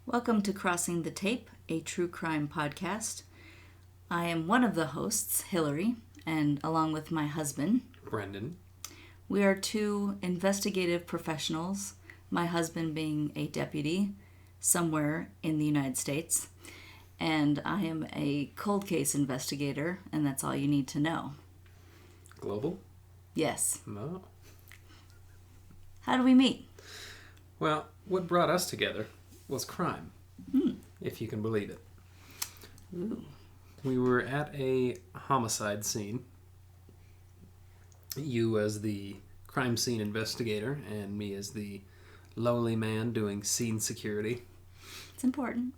Welcome to Crossing the Tape, a true crime podcast. I am one of the hosts, Hillary, and along with my husband, Brendan. We are two investigative professionals, my husband being a deputy somewhere in the United States, and I am a cold case investigator, and that's all you need to know. Global? Yes. No. How do we meet? Well, what brought us together was crime, if you can believe it. Ooh. We were at a homicide scene. You as the crime scene investigator, and me as the lowly man doing scene security. It's important.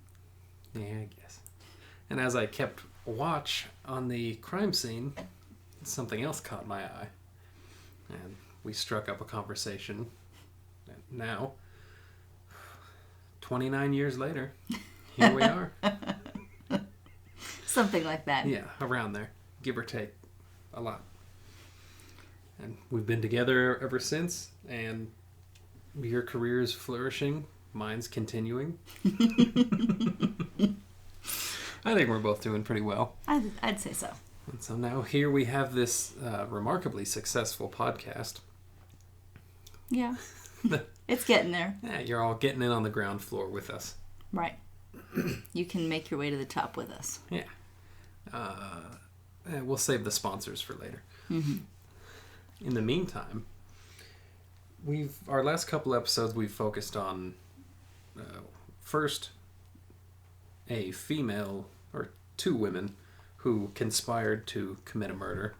Yeah, I guess. And as I kept watch on the crime scene, something else caught my eye. And we struck up a conversation. And now, 29 years later, here we are. Something like that. Yeah, around there. Give or take a lot. And we've been together ever since, and your career is flourishing. Mine's continuing. I think we're both doing pretty well. I'd say so. And so now here we have this remarkably successful podcast. Yeah. It's getting there. Yeah, you're all getting in on the ground floor with us. Right. You can make your way to the top with us. Yeah. We'll save the sponsors for later. Mm-hmm. In the meantime, our last couple episodes we've focused on first a female or two women who conspired to commit a murder,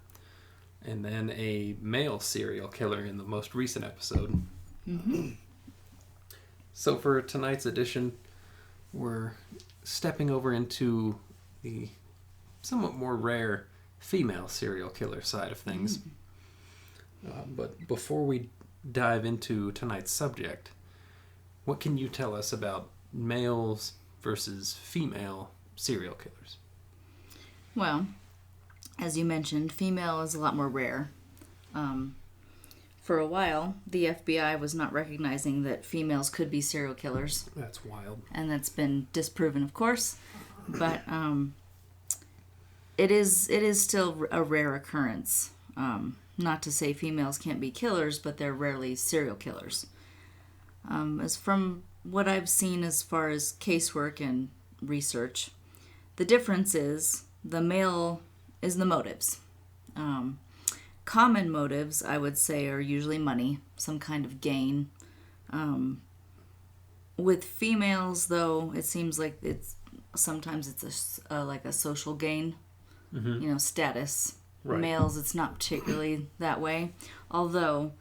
and then a male serial killer in the most recent episode. Mm-hmm. So for tonight's edition, we're stepping over into the somewhat more rare female serial killer side of things. But before we dive into tonight's subject, what can you tell us about males versus female serial killers? Well, as you mentioned, female is a lot more rare. For a while, the FBI was not recognizing that females could be serial killers. That's wild. And that's been disproven, of course. But it is still a rare occurrence. Not to say females can't be killers, but they're rarely serial killers. As from what I've seen as far as casework and research, the difference is the male is the motives. Common motives, I would say, are usually money, some kind of gain. With females, though, it seems like sometimes it's like a social gain, status. Right. Males, it's not particularly that way. Although,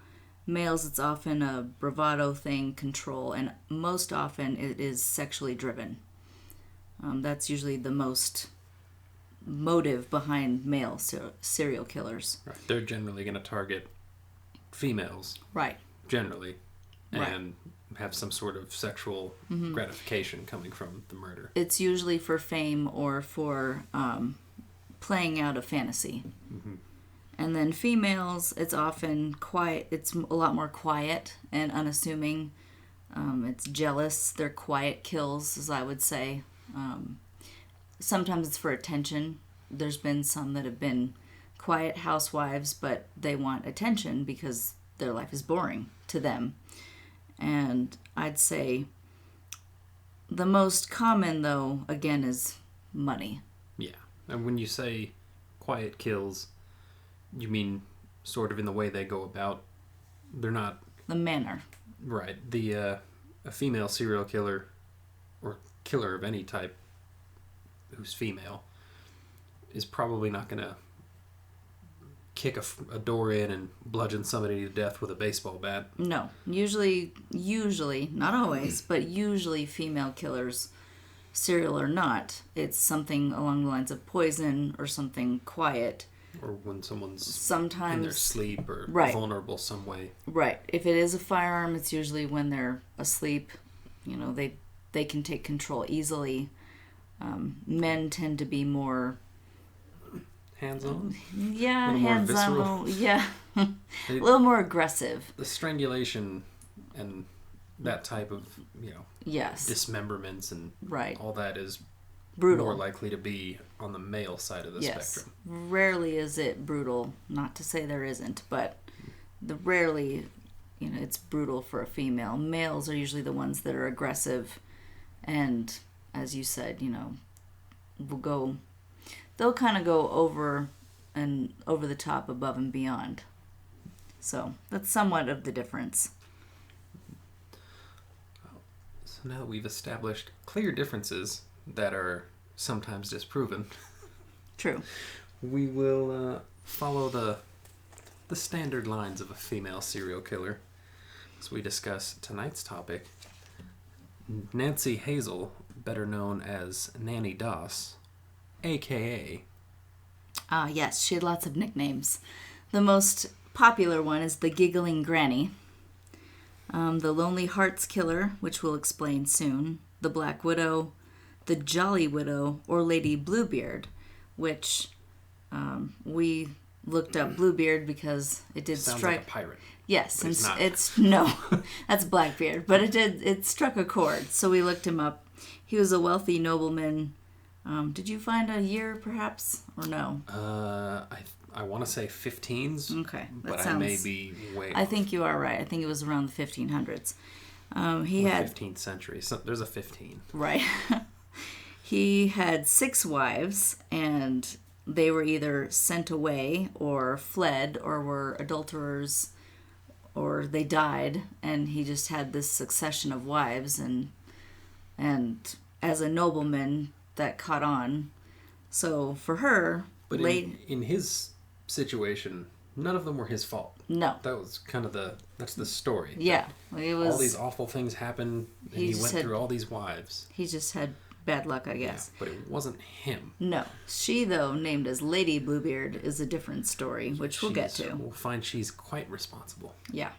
males, it's often a bravado thing, control, and most often it is sexually driven. That's usually the most motive behind male serial killers. Right. They're generally going to target females. Right. Generally. And have some sort of sexual gratification coming from the murder. It's usually for fame or for playing out a fantasy. Mm-hmm. And then females, it's often quiet. It's a lot more quiet and unassuming. It's jealous. They're quiet kills, as I would say. Sometimes it's for attention. There's been some that have been quiet housewives, but they want attention because their life is boring to them. And I'd say the most common, though, again, is money. Yeah. And when you say quiet kills, you mean sort of in the way they go about? They're not... The manner. Right. A female serial killer, or killer of any type who's female, is probably not going to kick a door in and bludgeon somebody to death with a baseball bat. No. Usually, not always, but usually female killers, serial or not, it's something along the lines of poison or something quiet. Or when someone's sometimes in their sleep or vulnerable some way. Right. If it is a firearm, it's usually when they're asleep. They can take control easily. Men tend to be more... Hands-on? Yeah, hands-on. Yeah. A little more aggressive. The strangulation and that type of, Yes. dismemberments and Right. all that is Brutal. more likely to be on the male side of the spectrum. Rarely is it brutal. Not to say there isn't, but rarely, it's brutal for a female. Males are usually the ones that are aggressive, and as you said, they'll kind of go over the top, above and beyond. So that's somewhat of the difference. So now that we've established clear differences that are sometimes disproven, True. we will follow the standard lines of a female serial killer as we discuss tonight's topic. Nancy Hazel, better known as Nannie Doss, a.k.a. Yes, she had lots of nicknames. The most popular one is the Giggling Granny, the Lonely Hearts Killer, which we'll explain soon, the Black Widow, the Jolly Widow, or Lady Bluebeard, which we looked up Bluebeard because it did Sounds strike... like a pirate. Yes, But it's not. it's no, that's Blackbeard, but it struck a chord, so we looked him up. He was a wealthy nobleman. Did you find a year, perhaps, or no? I want to say 15s. Okay, but I may be way I off. think you are right. I think it was around the 1500s. He Or had 15th century. So there's a 15. right. He had 6 wives, and they were either sent away or fled or were adulterers, or they died, and he just had this succession of wives, and as a nobleman that caught on. So for her, But in his situation, none of them were his fault. no. That was kind of that's the story. Yeah, it was. All these awful things happened, and he went through all these wives. He just had bad luck, I guess. Yeah, but it wasn't him. No. She, though, named as Lady Bluebeard, is a different story, which we'll get to. We'll find she's quite responsible. Yeah.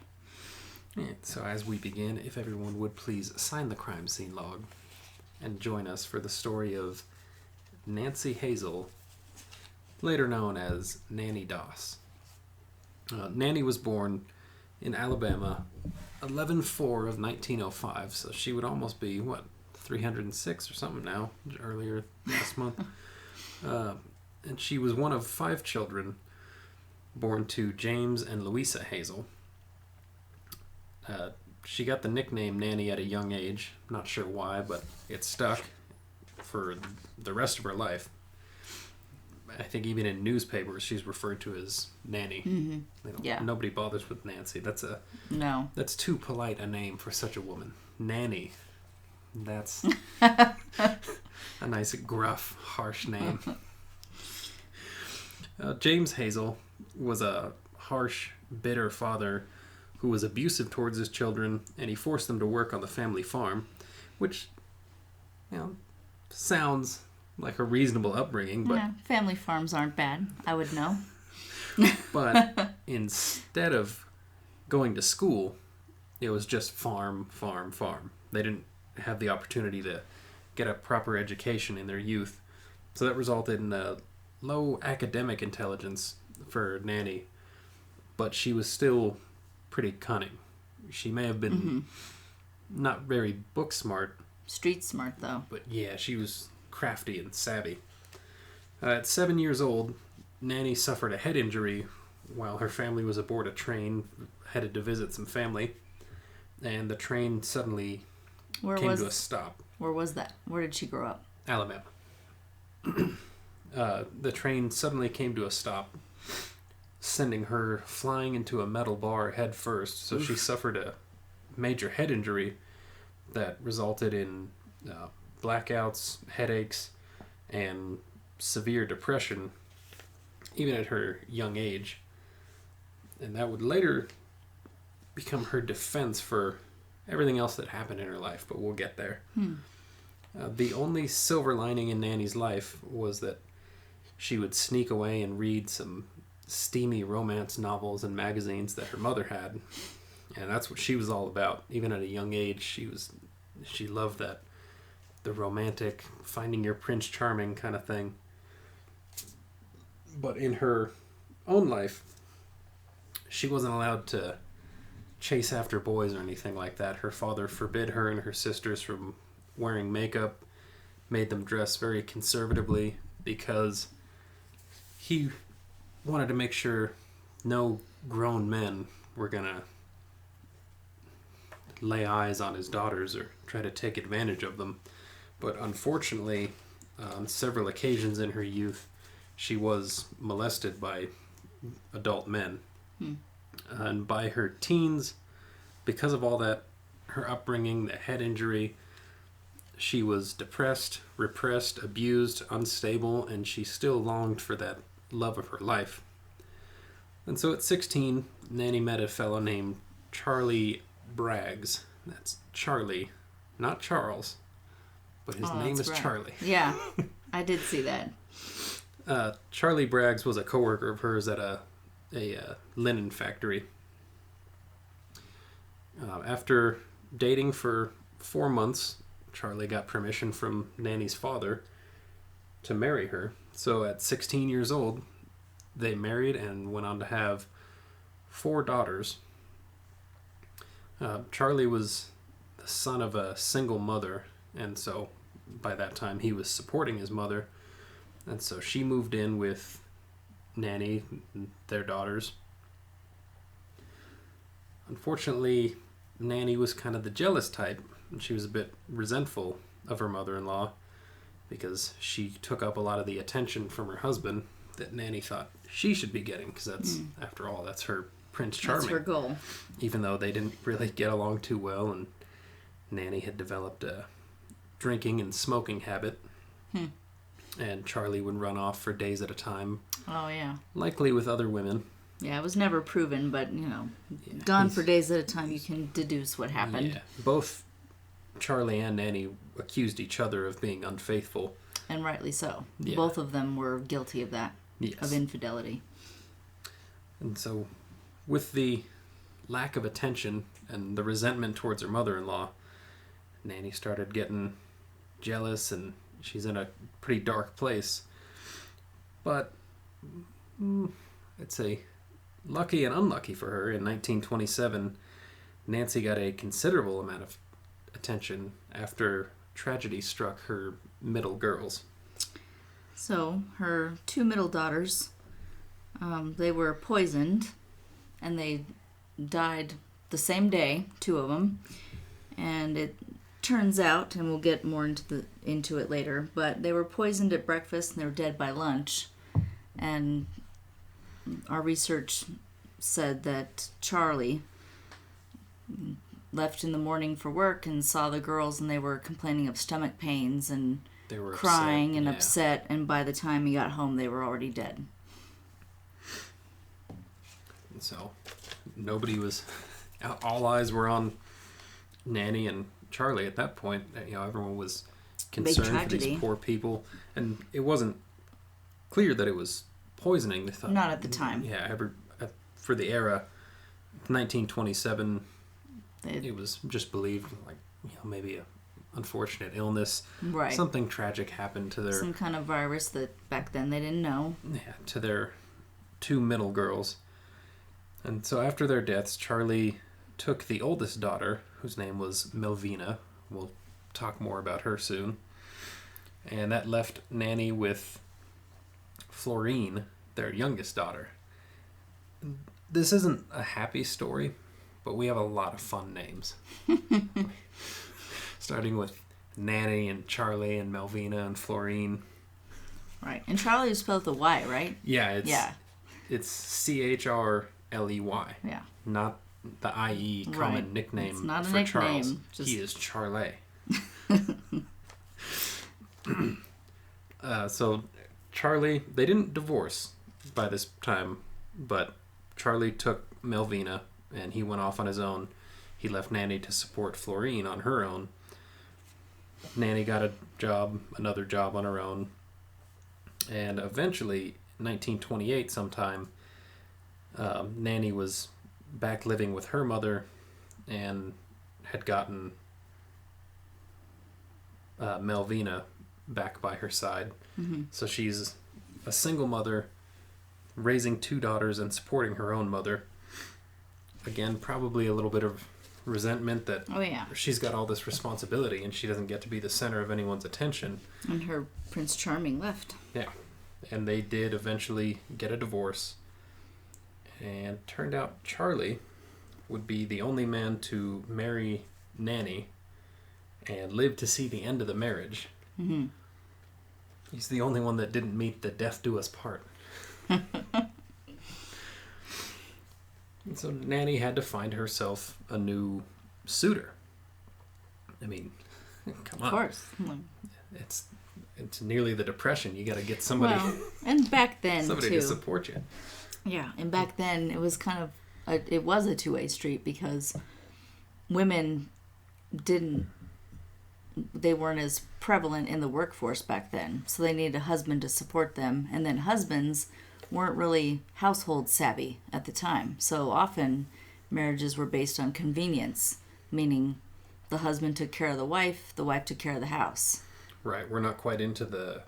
Yeah, so as we begin, if everyone would please sign the crime scene log and join us for the story of Nancy Hazel, later known as Nannie Doss. Nannie was born in Alabama 11/4 of 1905, so she would almost be, 306 or something now, earlier last month. And she was one of 5 children born to James and Louisa Hazel. She got the nickname Nanny at a young age. Not sure why, but it stuck for the rest of her life. I think even in newspapers she's referred to as Nanny. Mm-hmm. Yeah. Nobody bothers with Nancy. That's too polite a name for such a woman. Nanny. That's a nice, gruff, harsh name. James Hazel was a harsh, bitter father who was abusive towards his children, and he forced them to work on the family farm, which, sounds like a reasonable upbringing, but Yeah, family farms aren't bad. I would know. but instead of going to school, it was just farm, farm, farm. They didn't have the opportunity to get a proper education in their youth. So that resulted in a low academic intelligence for Nannie, but she was still pretty cunning. She may have been not very book smart. Street smart, though. But yeah, she was crafty and savvy. At 7 years old, Nannie suffered a head injury while her family was aboard a train headed to visit some family, and the train suddenly came to a stop. Where was that? Where did she grow up? Alabama. The train suddenly came to a stop, sending her flying into a metal bar head first, so she suffered a major head injury that resulted in blackouts, headaches, and severe depression, even at her young age. And that would later become her defense for everything else that happened in her life, but we'll get there. The only silver lining in Nannie's life was that she would sneak away and read some steamy romance novels and magazines that her mother had, and that's what she was all about. Even at a young age, she loved that, the romantic, finding your Prince Charming kind of thing. But in her own life, she wasn't allowed to chase after boys or anything like that. Her father forbid her and her sisters from wearing makeup, made them dress very conservatively because he wanted to make sure no grown men were going to lay eyes on his daughters or try to take advantage of them. But unfortunately, on several occasions in her youth, she was molested by adult men. And by her teens, because of all that, her upbringing, the head injury, she was depressed, repressed, abused, unstable, and she still longed for that love of her life. And so at 16, Nannie met a fellow named Charlie Braggs. That's Charlie, not Charles, but his name is right. Charlie. Yeah, I did see that. Charlie Braggs was a coworker of hers at a linen factory. After dating for 4 months, Charlie got permission from Nannie's father to marry her. So at 16 years old, they married and went on to have 4 daughters. Charlie was the son of a single mother, and so by that time he was supporting his mother. And so she moved in with Nannie and their daughters. Unfortunately, Nannie was kind of the jealous type, and she was a bit resentful of her mother-in-law because she took up a lot of the attention from her husband that Nannie thought she should be getting, because that's, after all, that's her Prince Charming. That's her goal. Even though they didn't really get along too well, and Nannie had developed a drinking and smoking habit. And Charlie would run off for days at a time. Oh, yeah. Likely with other women. Yeah, it was never proven, but, gone for days at a time, you can deduce what happened. Yeah. Both Charlie and Nannie accused each other of being unfaithful. And rightly so. Yeah. Both of them were guilty of that, Yes. of infidelity. And so, with the lack of attention and the resentment towards her mother-in-law, Nannie started getting jealous, and she's in a pretty dark place. But I'd say lucky and unlucky for her, in 1927, Nancy got a considerable amount of attention after tragedy struck her middle girls. So, her 2 middle daughters, they were poisoned, and they died the same day, 2 of them. And it turns out, and we'll get more into it later, but they were poisoned at breakfast and they were dead by lunch. And our research said that Charlie left in the morning for work and saw the girls, and they were complaining of stomach pains and They were crying upset, and yeah. upset, and by the time he got home they were already dead. And so nobody was, all eyes were on Nannie and Charlie at that point. Everyone was concerned for these poor people, and it wasn't clear that it was poisoning. They thought, Not at the time. Yeah, for the era, 1927, it was just believed like maybe a unfortunate illness, Right. something tragic happened to Some kind of virus that back then they didn't know. to their 2 middle girls. And so after their deaths, Charlie took the oldest daughter, whose name was Melvina. We'll talk more about her soon. And that left Nannie with Florine, their youngest daughter. This isn't a happy story, but we have a lot of fun names. Starting with Nannie and Charlie and Melvina and Florine. Right. And Charlie is spelled with a Y, right? Yeah, it's Chrley, Yeah. not the IE common Right. nickname It's not a for nickname, Charles. just- He is Charlie. So Charlie, they didn't divorce by this time, but Charlie took Melvina and he went off on his own. He left Nannie to support Florine on her own. Nannie got another job on her own. And eventually, 1928 sometime, Nannie was back living with her mother and had gotten Melvina back by her side. Mm-hmm. So she's a single mother, raising 2 daughters and supporting her own mother. again, probably a little bit of resentment that Oh, yeah. she's got all this responsibility and she doesn't get to be the center of anyone's attention. And her Prince Charming left. Yeah. And they did eventually get a divorce. And turned out Charlie would be the only man to marry Nannie and live to see the end of the marriage. Mm-hmm. He's the only one that didn't meet the death do us part. And so Nannie had to find herself a new suitor. I mean, come on. Of course. It's nearly the Depression. You got to get somebody. Well, and back then somebody too. to support you. Yeah, and back then it was kind of it was a two-way street because women they weren't as prevalent in the workforce back then, so they needed a husband to support them, and then husbands weren't really household savvy at the time, so often marriages were based on convenience, meaning the husband took care of the wife took care of the house. Right, we're not quite into the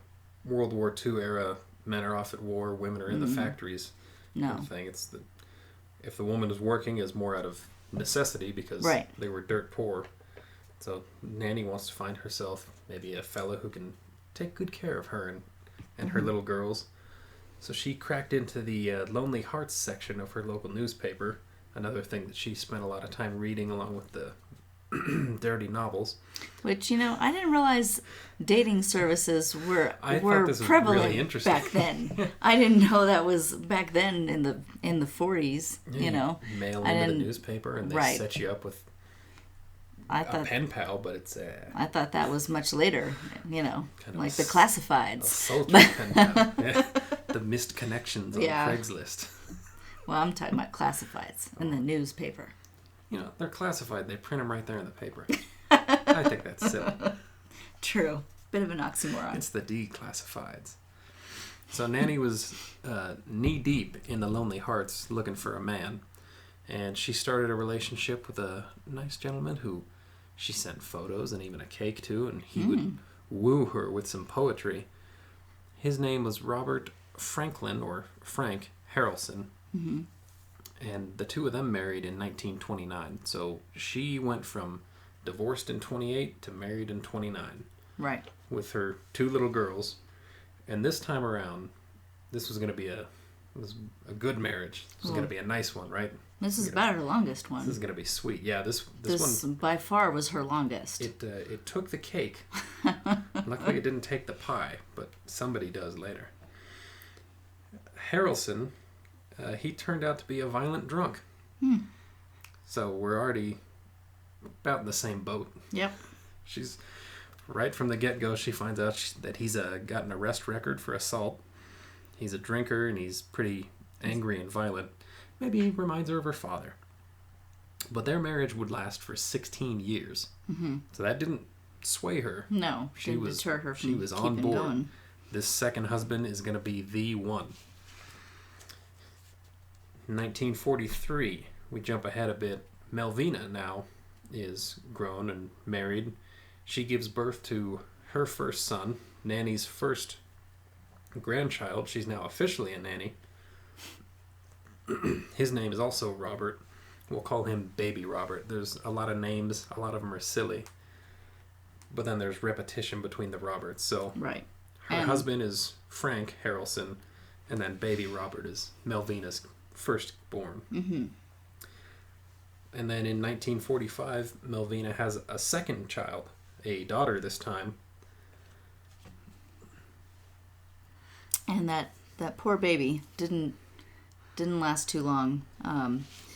World War II era. Men are off at war, women are in the factories. No. Kind of thing. It's if the woman is working, is more out of necessity because they were dirt poor. So Nannie wants to find herself maybe a fella who can take good care of her and her little girls. So she cracked into the Lonely Hearts section of her local newspaper. Another thing that she spent a lot of time reading along with the dirty novels. Which, I didn't realize dating services were prevalent really interesting. back then. I didn't know that was back then in the 40s, Mail into the newspaper and they set you up with a pen pal, but it's I thought that was much later, kind of like the classifieds. A sultry pen pal. Yeah. The missed connections on Craigslist. Well, I'm talking about classifieds in the newspaper. They're classified. They print them right there in the paper. I think that's silly. True. Bit of an oxymoron. It's the declassifieds. So Nannie was knee-deep in the Lonely Hearts looking for a man. And she started a relationship with a nice gentleman who she sent photos and even a cake to. And he would woo her with some poetry. His name was Robert Franklin, or Frank Harrelson. Mm-hmm. And the two of them married in 1929. So she went from divorced in 28 to married in 29. Right. With her two little girls. And this time around, this was going to be a good marriage. This was going to be a nice one, right? This is about her longest one. This is going to be sweet. Yeah, this one by far was her longest. It took the cake. Luckily it didn't take the pie, but somebody does later. Harrelson, he turned out to be a violent drunk. So we're already about in the same boat. Yep. She's right from the get-go, she finds out that he's got an arrest record for assault. He's a drinker and he's pretty angry and violent. Maybe he reminds her of her father. But their marriage would last for 16 years. Mm-hmm. So that didn't sway her. No, didn't deter her from she was on board. Going. This second husband is going to be the one. 1943, we jump ahead a bit. Melvina now is grown and married. She gives birth to her first son, Nannie's first grandchild. She's now officially a nanny. His name is also Robert. We'll call him Baby Robert. There's a lot of names. A lot of them are silly. But then there's repetition between the Roberts. So right. Her husband is Frank Harrelson, and then Baby Robert is Melvina's firstborn. Mm-hmm. And then in 1945, Melvina has a second child, a daughter this time. And that poor baby didn't last too long.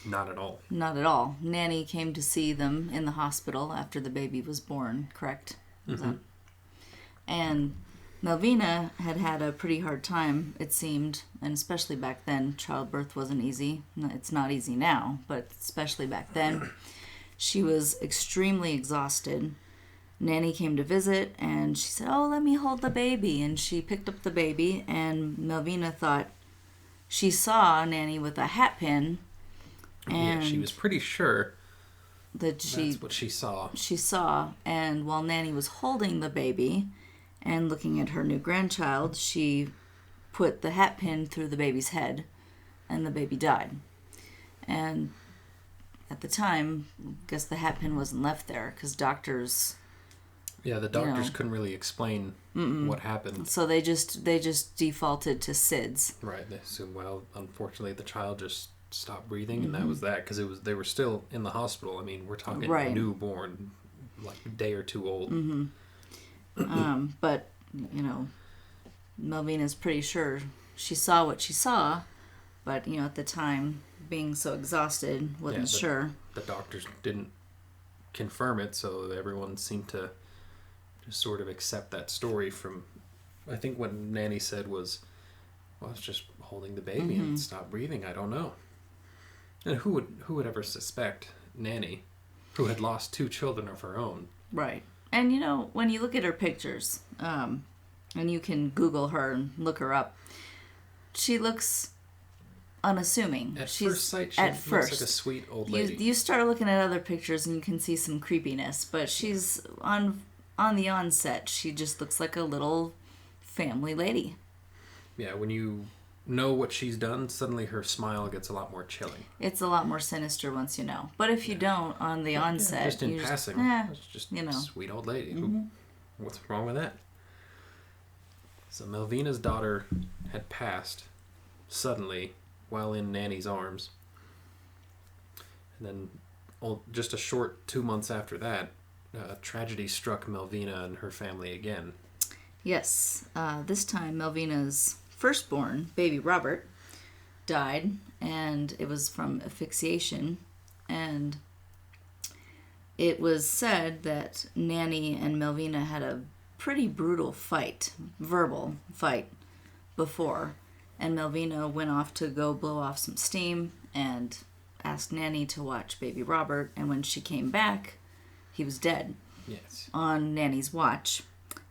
Not at all. Not at all. Nannie came to see them in the hospital after the baby was born, correct? Mm-hmm. And Melvina had a pretty hard time, it seemed, and especially back then, childbirth wasn't easy. It's not easy now, but especially back then. She was extremely exhausted. Nannie came to visit, and she said, "Oh, let me hold the baby." And she picked up the baby, and Melvina thought she saw Nannie with a hat pin. And yeah, she was pretty sure that's what she saw. She saw, and while Nannie was holding the baby and looking at her new grandchild, she put the hat pin through the baby's head, and the baby died. And at the time, I guess the hat pin wasn't left there because doctors. Yeah, the doctors couldn't really explain what happened. So they just defaulted to SIDS. Right. They assumed, well, unfortunately, the child just stopped breathing, and that was that, because they were still in the hospital. I mean, we're talking newborn, like a day or two old. But Melvina's pretty sure she saw what she saw, but at the time, being so exhausted, wasn't sure. The doctors didn't confirm it, so everyone seemed to just sort of accept that story from. I think what Nannie said was, "Well, it's just holding the baby and stop breathing." I don't know. And who would ever suspect Nannie, who had lost 2 children of her own? Right. And when you look at her pictures, and you can Google her and look her up, she looks unassuming. First sight, she looks like a sweet old lady. You start looking at other pictures and you can see some creepiness, but she's on the onset, she just looks like a little family lady. Yeah, when you know what she's done, suddenly her smile gets a lot more chilling. It's a lot more sinister once you know. But if you don't on the onset, just in passing, it's just a sweet old lady. What's wrong with that? So Melvina's daughter had passed suddenly while in Nannie's arms. And then just a short 2 months after that, tragedy struck Melvina and her family again. Yes. This time, Melvina's firstborn, baby Robert, died, and it was from asphyxiation. And it was said that Nannie and Melvina had a pretty brutal verbal fight, before. And Melvina went off to go blow off some steam and asked Nannie to watch baby Robert. And when she came back, he was dead. Yes. On Nannie's watch.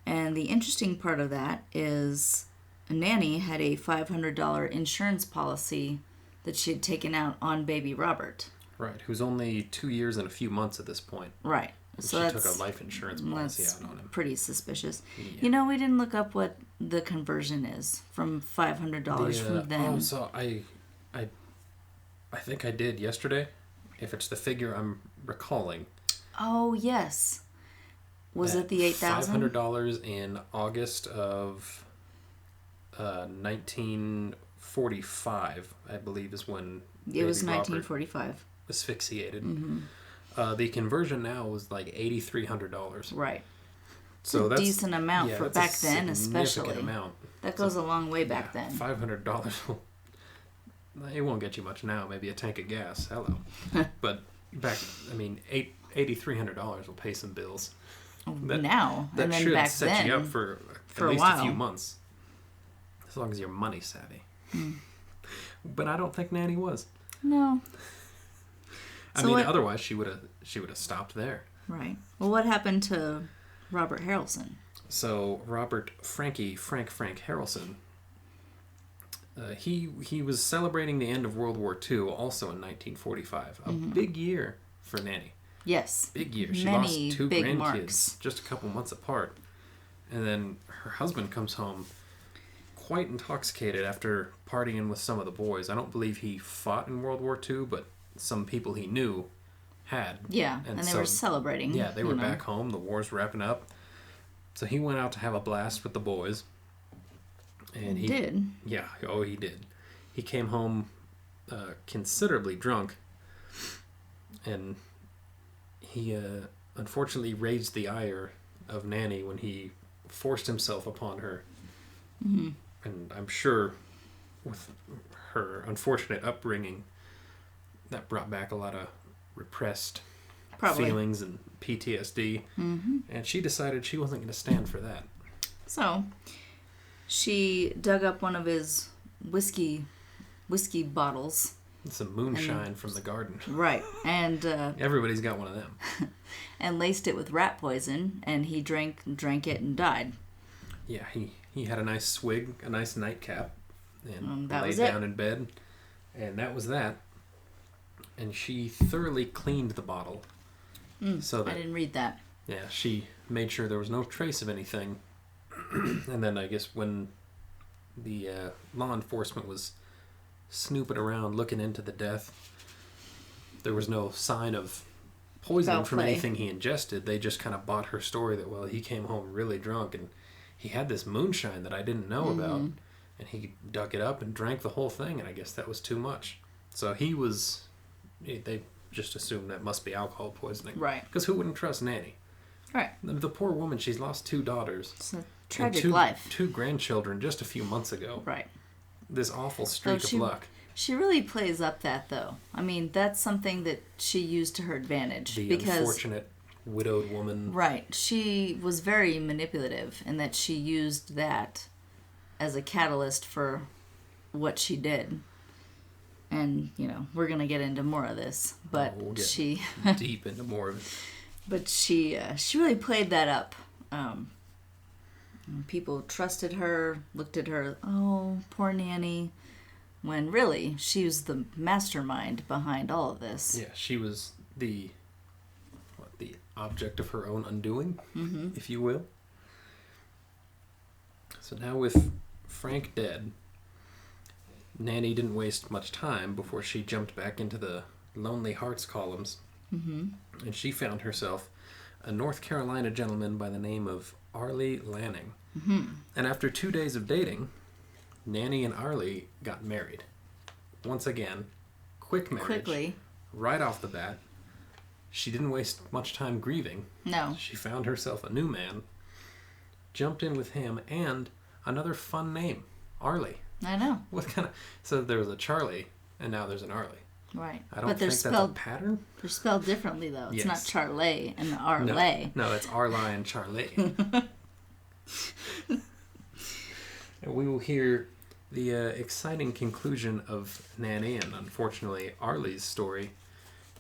And the interesting part of that is Nannie had a $500 insurance policy that she had taken out on baby Robert. Right, who's only 2 years and a few months at this point. Right. So she took a life insurance policy out on him. Pretty suspicious. Yeah. We didn't look up what the conversion is from $500 from then. Oh, so I think I did yesterday. If it's the figure I'm recalling. Oh, yes. Was it the $8,000? $500 in August of 1945, I believe, is when it was 1945. Robert asphyxiated. The conversion now was like $8,300. Right. So that's a decent amount for back then, especially. Amount. That goes a long way back then. $500. It won't get you much now. Maybe a tank of gas. Hello. But back, $8,300 will pay some bills. Now that and then should back set then, you up for at least a few months, as long as you're money savvy. But I don't think Nannie was. No. Otherwise she would have stopped there. Right. Well, what happened to Robert Harrelson? So Robert Frank Harrelson. He was celebrating the end of World War II, also in 1945. A big year for Nannie. Yes. Big year. She lost 2 grandkids just a couple months apart. And then her husband comes home quite intoxicated after partying with some of the boys. I don't believe he fought in World War II, but some people he knew had. Yeah, and they were celebrating. Yeah, they were back home. The war's wrapping up. So he went out to have a blast with the boys. And he did. Yeah, he did. He came home considerably drunk. And he unfortunately raised the ire of Nannie when he forced himself upon her. And I'm sure with her unfortunate upbringing, that brought back a lot of repressed feelings and PTSD. And she decided she wasn't going to stand for that. So she dug up one of his whiskey bottles. Some moonshine from the garden. Right. And everybody's got one of them. And laced it with rat poison, and he drank it and died. Yeah, he had a nice swig, a nice nightcap, and laid down in bed, and that was that. And she thoroughly cleaned the bottle. So that, I didn't read that. Yeah, she made sure there was no trace of anything. And then I guess when the law enforcement was snooping around looking into the death, there was no sign of poison Foul from play. anything he ingested. They just kind of bought her story that, well, he came home really drunk and he had this moonshine that I didn't know about, and he dug it up and drank the whole thing, and I guess that was too much. So they just assumed that must be alcohol poisoning. Right. Because who wouldn't trust Nannie? Right. The poor woman, she's lost 2 daughters. It's a tragic and life. 2 grandchildren just a few months ago. Right. This awful streak of luck. She really plays up that, though. I mean, that's something that she used to her advantage. The because, unfortunate widowed woman. Right. She was very manipulative in that she used that as a catalyst for what she did. And, we're going to get into more of this. But we'll get she... deep into more of it. But she really played that up. People trusted her, looked at her, oh, poor Nannie, when really she was the mastermind behind all of this. Yeah, she was the object of her own undoing, if you will. So now with Frank dead, Nannie didn't waste much time before she jumped back into the Lonely Hearts columns. And she found herself a North Carolina gentleman by the name of Arlie Lanning. And after 2 days of dating, Nannie and Arlie got married. Once again, quick marriage. Quickly. Right off the bat. She didn't waste much time grieving. No. She found herself a new man, jumped in with him, and another fun name, Arlie. I know. What kind of... So there was a Charlie, and now there's an Arlie. Right. I don't think that's a pattern. They're spelled differently, though. It's not Charlie and Arlie. No, it's Arlie and Charlie. And we will hear the exciting conclusion of Nannie and, unfortunately, Arlie's story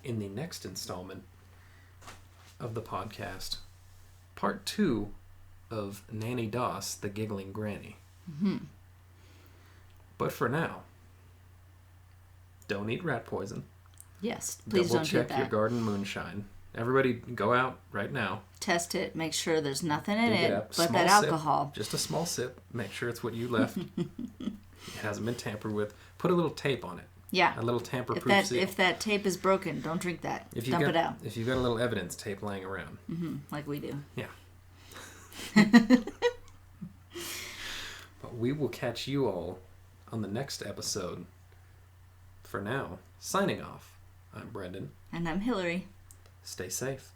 in the next installment of the podcast. Part 2 of Nannie Doss, the Giggling Granny. But for now, don't eat rat poison. Yes, please don't do that. Double check your garden moonshine. Everybody go out right now. Test it. Make sure there's nothing in Dig it up. but Small that alcohol. Sip, just a small sip. Make sure it's what you left. It hasn't been tampered with. Put a little tape on it. Yeah. A little tamper-proof seal. If that tape is broken, don't drink that. Dump it out. If you've got a little evidence tape laying around. Like we do. Yeah. But we will catch you all on the next episode. For now, signing off, I'm Brendan. And I'm Hillary. Stay safe.